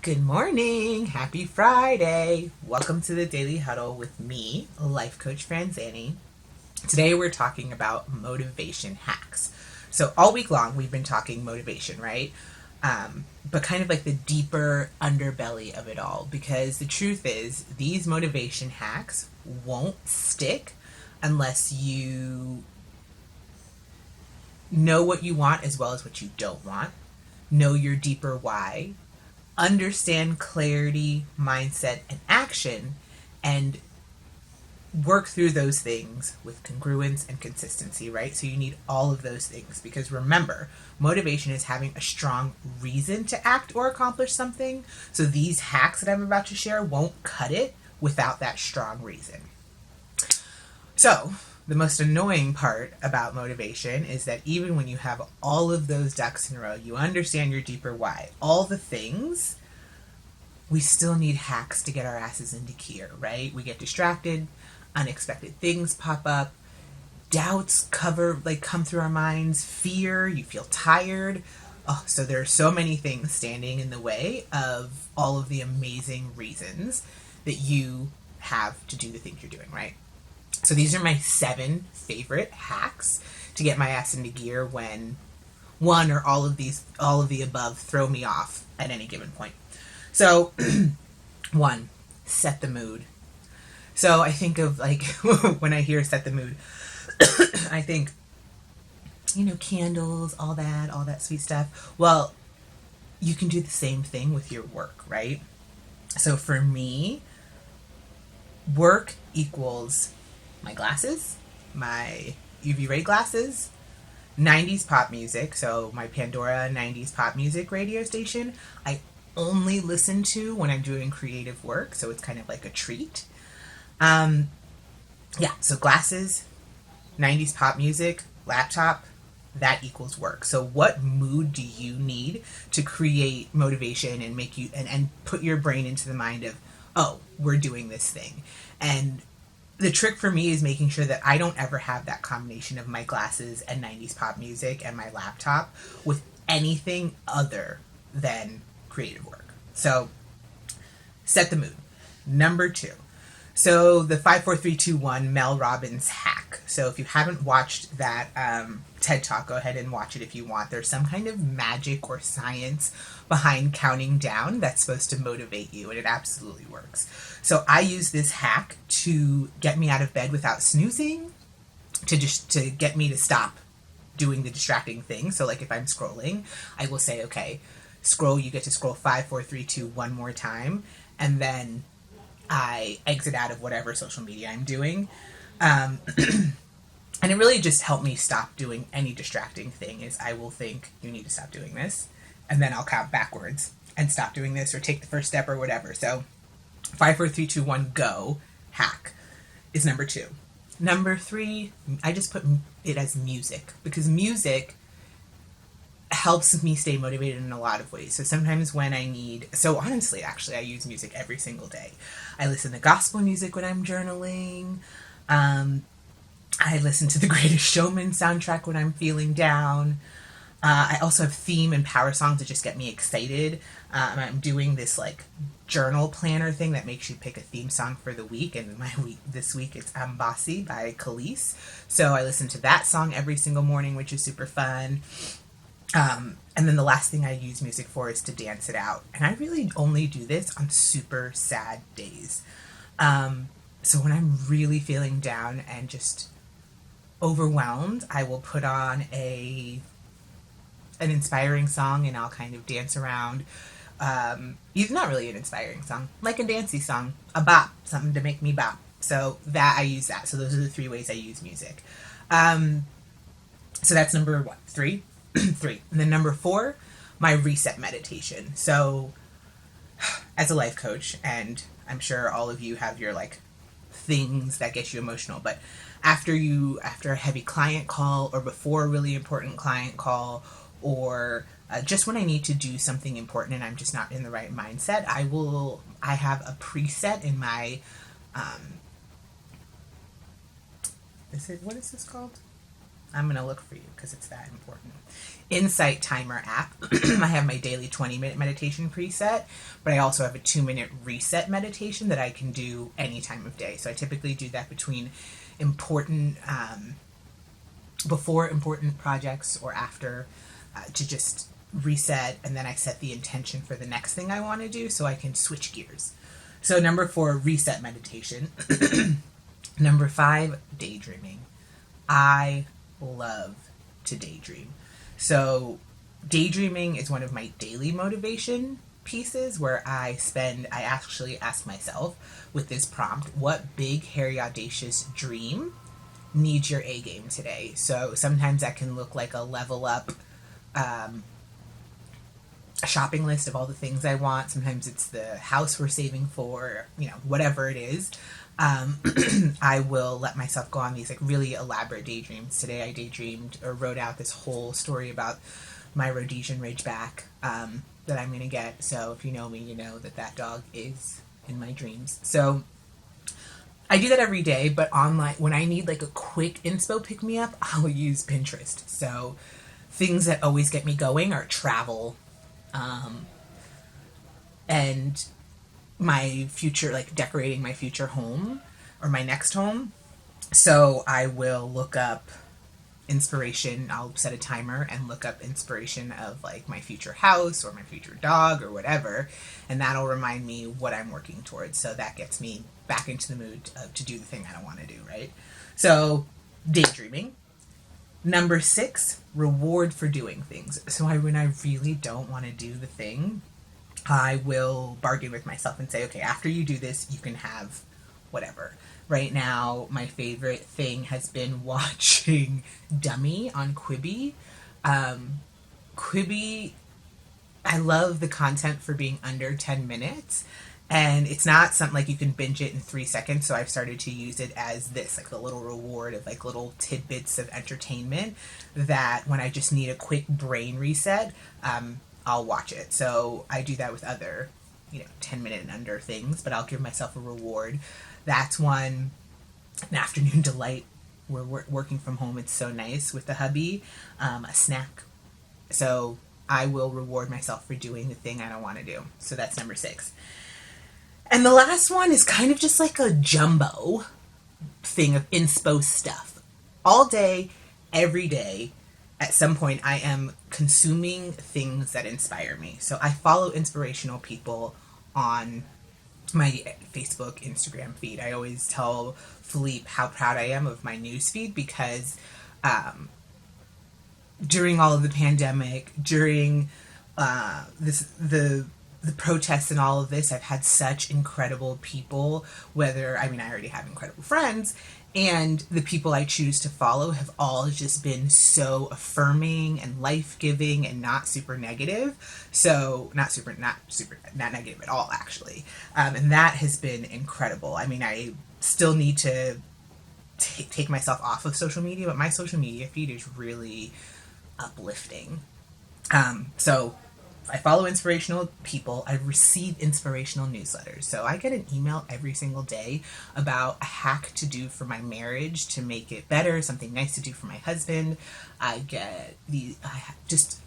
Good morning. Happy Friday. Welcome to the Daily Huddle with me, Life Coach Franzani. Today we're talking about motivation hacks. So, all week long we've been talking motivation, right? But kind of like the deeper underbelly of it all. Because the truth is, these motivation hacks won't stick unless you know what you want as well as what you don't want, know your deeper why, understand clarity, mindset, and action, and work through those things with congruence and consistency, right? So you need all of those things because remember, motivation is having a strong reason to act or accomplish something. So these hacks that I'm about to share won't cut it without that strong reason. So, the most annoying part about motivation is that even when you have all of those ducks in a row, you understand your deeper why, all the things, we still need hacks to get our asses into gear, right? We get distracted, unexpected things pop up, doubts come through our minds, fear, you feel tired. Oh, so there are so many things standing in the way of all of the amazing reasons that you have to do the things you're doing, right? So these are my 7 favorite hacks to get my ass into gear when one or all of the above throw me off at any given point. So, 1, set the mood. So I think of like when I hear set the mood, I think, candles, all that sweet stuff. Well, you can do the same thing with your work, right? So for me, work equals my glasses, my UV ray glasses, 90s pop music, so my Pandora 90s pop music radio station, I only listen to when I'm doing creative work, so it's kind of like a treat. Um, yeah, so glasses, 90s pop music, laptop, that equals work. So what mood do you need to create motivation and make you and put your brain into the mind of, oh, we're doing this thing. And the trick for me is making sure that I don't ever have that combination of my glasses and 90s pop music and my laptop with anything other than creative work. So set the mood. Number 2. So the 5 4 3 2 1 Mel Robbins hack. So if you haven't watched that TED Talk, go ahead and watch it if you want. There's some kind of magic or science behind counting down that's supposed to motivate you, and it absolutely works. So I use this hack to get me out of bed without snoozing, to get me to stop doing the distracting thing. So like if I'm scrolling, I will say, okay, scroll, you get to scroll 5 4 3 2 one more time, and then I exit out of whatever social media I'm doing. Um, and it really just helped me stop doing any distracting thing. Is I will think, you need to stop doing this, and then I'll count backwards and stop doing this or take the first step or whatever. So 5 4 3 2 1 go hack is number 2. Number 3, I just put it as music because music helps me stay motivated in a lot of ways. So sometimes when I need, so honestly, actually, I use music every single day. I listen to gospel music when I'm journaling. I listen to the Greatest Showman soundtrack when I'm feeling down. I also have theme and power songs that just get me excited. I'm doing this like journal planner thing that makes you pick a theme song for the week. And my week this week it's Ambassi by Khalees. So I listen to that song every single morning, which is super fun. And then the last thing I use music for is to dance it out. And I really only do this on super sad days. So when I'm really feeling down and just overwhelmed, I will put on an inspiring song and I'll kind of dance around. It's not really an inspiring song, like a dancey song, a bop, something to make me bop. So that I use that. So those are the 3 ways I use music. So that's number 1, 3, 3. And then number 4, my reset meditation. So as a life coach, and I'm sure all of you have your like things that get you emotional, but after a heavy client call or before a really important client call or just when I need to do something important and I'm just not in the right mindset, I have a preset in my what is this called? I'm gonna look for you because it's that important. Insight Timer app. I have my daily 20-minute meditation preset, but I also have a 2-minute reset meditation that I can do any time of day. So I typically do that between important, before important projects or after, to just reset, and then I set the intention for the next thing I want to do so I can switch gears. So number 4, reset meditation. Number 5, daydreaming. I love to daydream. So daydreaming is one of my daily motivation pieces where I actually ask myself with this prompt, what big, hairy, audacious dream needs your A game today? So sometimes that can look like a level up, a shopping list of all the things I want. Sometimes it's the house we're saving for, whatever it is. I will let myself go on these like really elaborate daydreams. Today I daydreamed or wrote out this whole story about my Rhodesian Ridgeback that I'm going to get. So if you know me, you know that dog is in my dreams. So I do that every day, but online, when I need like a quick inspo pick-me-up, I'll use Pinterest. So things that always get me going are travel, and my future, like decorating my future home or my next home. So I will look up inspiration. I'll set a timer and look up inspiration of like my future house or my future dog or whatever. And that'll remind me what I'm working towards. So that gets me back into the mood to do the thing I want to do, right? So daydreaming. Number 6, reward for doing things. So when I really don't want to do the thing, I will bargain with myself and say, okay, after you do this, you can have whatever. Right now, my favorite thing has been watching Dummy on Quibi. Quibi, I love the content for being under 10 minutes. And it's not something like you can binge it in 3 seconds. So I've started to use it as this, like the little reward of like little tidbits of entertainment that when I just need a quick brain reset, I'll watch it. So I do that with other, 10-minute and under things, but I'll give myself a reward. That's one. An afternoon delight. We're working from home. It's so nice with the hubby. A snack. So I will reward myself for doing the thing I don't want to do. So that's number 6. And the last one is kind of just like a jumbo thing of inspo stuff. All day, every day, at some point, I am consuming things that inspire me. So I follow inspirational people on my Facebook, Instagram feed. I always tell Philippe how proud I am of my news feed because during all of the pandemic, during the protests and all of this, I've had such incredible people, I already have incredible friends, and the people I choose to follow have all just been so affirming and life-giving and not super negative. So not negative at all, actually. And that has been incredible. I still need to take myself off of social media, but my social media feed is really uplifting. So I follow inspirational people. I receive inspirational newsletters. So I get an email every single day about a hack to do for my marriage to make it better, something nice to do for my husband. I get just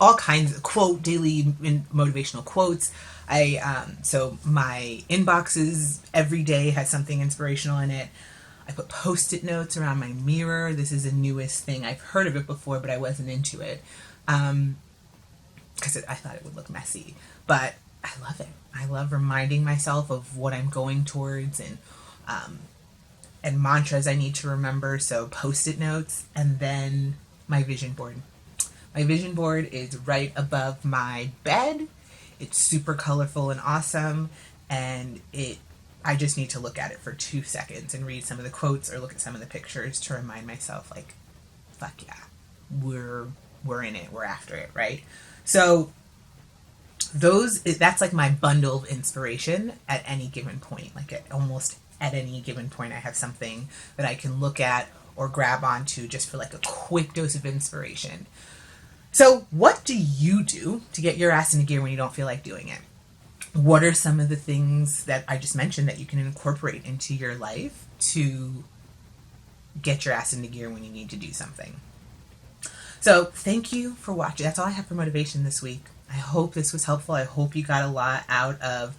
all kinds of daily motivational quotes. So my inboxes every day has something inspirational in it. I put Post-it notes around my mirror. This is the newest thing. I've heard of it before, but I wasn't into it. Because I thought it would look messy, but I love it. I love reminding myself of what I'm going towards and mantras I need to remember. So Post-it notes, and then my vision board. My vision board is right above my bed. It's super colorful and awesome, and I just need to look at it for 2 seconds and read some of the quotes or look at some of the pictures to remind myself, like, fuck yeah, we're in it, we're after it, right? So that's like my bundle of inspiration at any given point. Like almost at any given point, I have something that I can look at or grab onto just for like a quick dose of inspiration. So what do you do to get your ass into gear when you don't feel like doing it? What are some of the things that I just mentioned that you can incorporate into your life to get your ass into gear when you need to do something? So thank you for watching. That's all I have for motivation this week. I hope this was helpful. I hope you got a lot out of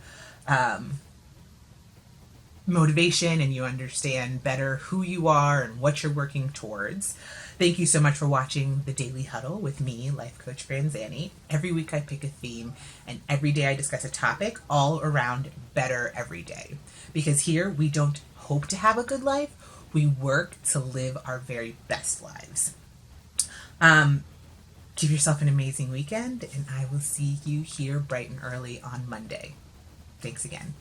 motivation and you understand better who you are and what you're working towards. Thank you so much for watching the Daily Huddle with me, Life Coach Franzani. Every week I pick a theme and every day I discuss a topic all around better every day. Because here we don't hope to have a good life, we work to live our very best lives. Give yourself an amazing weekend and I will see you here bright and early on Monday. Thanks again.